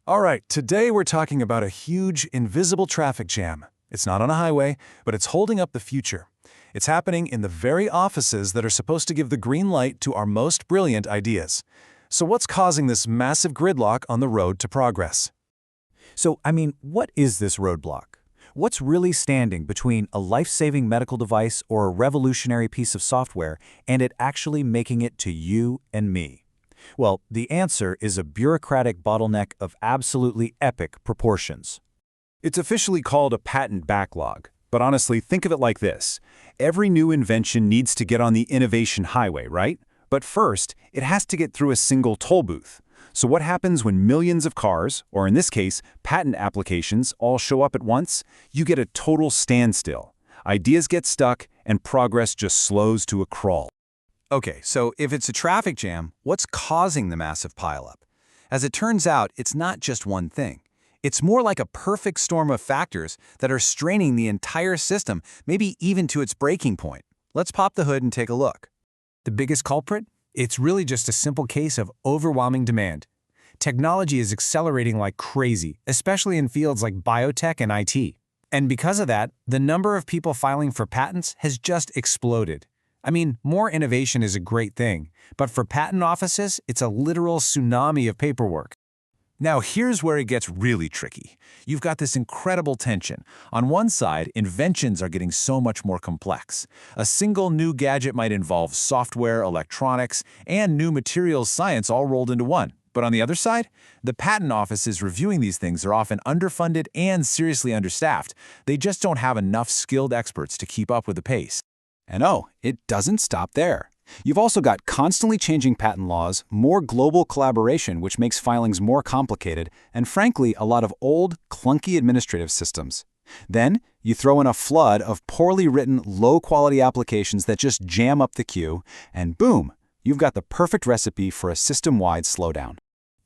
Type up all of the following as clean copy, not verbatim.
All right, today we're talking about a huge, invisible traffic jam. It's not on a highway, but it's holding up the future. It's happening in the very offices that are supposed to give the green light to our most brilliant ideas. So what's causing this massive gridlock on the road to progress? What is this roadblock? What's really standing between a life-saving medical device or a revolutionary piece of software and it actually making it to you and me? Well, the answer is a bureaucratic bottleneck of absolutely epic proportions. It's officially called a patent backlog, but honestly, think of it like this. Every new invention needs to get on the innovation highway, right? But first, it has to get through a single toll booth. So what happens when millions of cars, or in this case, patent applications, all show up at once? You get a total standstill. Ideas get stuck, and progress just slows to a crawl. Okay, so if it's a traffic jam, what's causing the massive pileup? As it turns out, it's not just one thing. It's more like a perfect storm of factors that are straining the entire system, maybe even to its breaking point. Let's pop the hood and take a look. The biggest culprit? It's really just a simple case of overwhelming demand. Technology is accelerating like crazy, especially in fields like biotech and IT. And because of that, the number of people filing for patents has just exploded. More innovation is a great thing, but for patent offices, it's a literal tsunami of paperwork. Now here's where it gets really tricky. You've got this incredible tension. On one side, inventions are getting so much more complex. A single new gadget might involve software, electronics, and new materials science all rolled into one. But on the other side, the patent offices reviewing these things are often underfunded and seriously understaffed. They just don't have enough skilled experts to keep up with the pace. And oh, it doesn't stop there. You've also got constantly changing patent laws, more global collaboration which makes filings more complicated, and frankly, a lot of old, clunky administrative systems. Then, you throw in a flood of poorly written, low-quality applications that just jam up the queue, and boom, you've got the perfect recipe for a system-wide slowdown.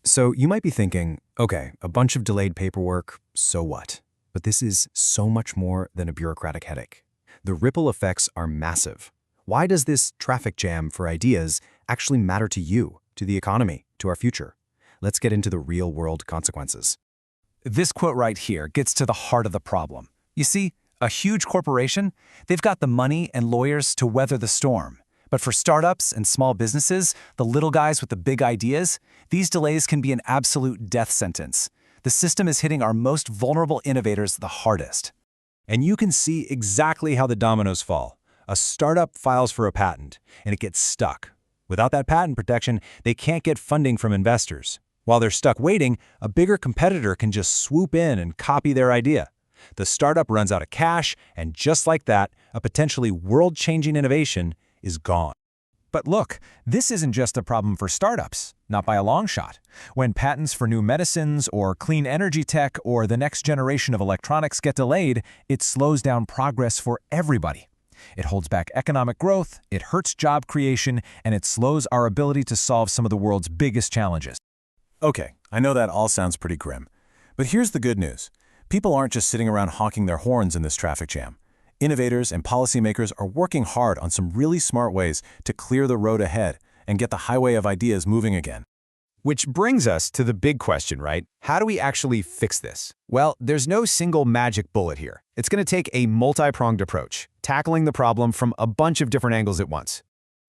So you might be thinking, okay, a bunch of delayed paperwork, so what? But this is so much more than a bureaucratic headache. The ripple effects are massive. Why does this traffic jam for ideas actually matter to you, to the economy, to our future? Let's get into the real-world consequences. This quote right here gets to the heart of the problem. You see, a huge corporation, they've got the money and lawyers to weather the storm. But for startups and small businesses, the little guys with the big ideas, these delays can be an absolute death sentence. The system is hitting our most vulnerable innovators the hardest. And you can see exactly how the dominoes fall. A startup files for a patent, and it gets stuck. Without that patent protection, they can't get funding from investors. While they're stuck waiting, a bigger competitor can just swoop in and copy their idea. The startup runs out of cash, and just like that, a potentially world-changing innovation is gone. But look, this isn't just a problem for startups, not by a long shot. When patents for new medicines or clean energy tech or the next generation of electronics get delayed, it slows down progress for everybody. It holds back economic growth, it hurts job creation, and it slows our ability to solve some of the world's biggest challenges. Okay, I know that all sounds pretty grim. But here's the good news. People aren't just sitting around honking their horns in this traffic jam. Innovators and policymakers are working hard on some really smart ways to clear the road ahead and get the highway of ideas moving again. Which brings us to the big question, right? How do we actually fix this? Well, there's no single magic bullet here. It's going to take a multi-pronged approach, tackling the problem from a bunch of different angles at once.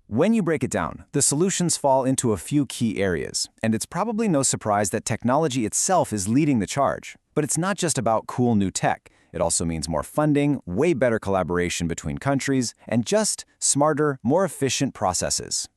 When you break it down, the solutions fall into a few key areas, and it's probably no surprise that technology itself is leading the charge. But it's not just about cool new tech. It also means more funding, way better collaboration between countries, and just smarter, more efficient processes.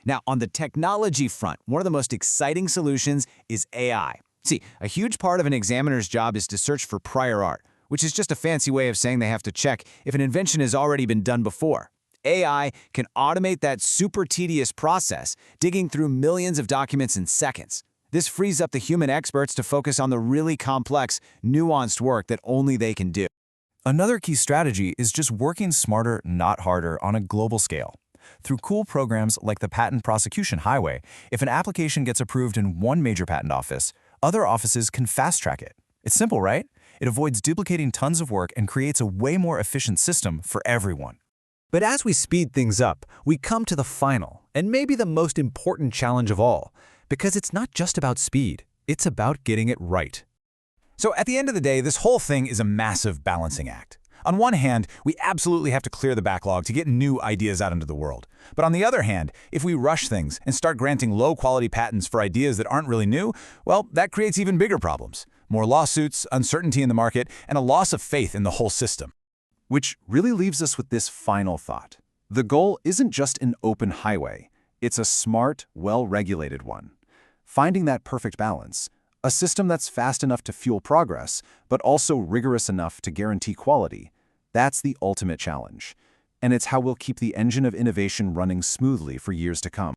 Now, on the technology front, one of the most exciting solutions is AI. See, a huge part of an examiner's job is to search for prior art, which is just a fancy way of saying they have to check if an invention has already been done before. AI can automate that super tedious process, digging through millions of documents in seconds. This frees up the human experts to focus on the really complex, nuanced work that only they can do. Another key strategy is just working smarter, not harder, on a global scale. Through cool programs like the Patent Prosecution Highway, if an application gets approved in one major patent office, other offices can fast-track it. It's simple, right? It avoids duplicating tons of work and creates a way more efficient system for everyone. But as we speed things up, we come to the final, and maybe the most important challenge of all, because it's not just about speed, It's about getting it right. So at the end of the day, this whole thing is a massive balancing act. On one hand, we absolutely have to clear the backlog to get new ideas out into the world. But on the other hand, if we rush things and start granting low-quality patents for ideas that aren't really new, well, that creates even bigger problems. More lawsuits, uncertainty in the market, and a loss of faith in the whole system. Which really leaves us with this final thought. The goal isn't just an open highway. It's a smart, well-regulated one. Finding that perfect balance, a system that's fast enough to fuel progress, but also rigorous enough to guarantee quality, that's the ultimate challenge. And it's how we'll keep the engine of innovation running smoothly for years to come.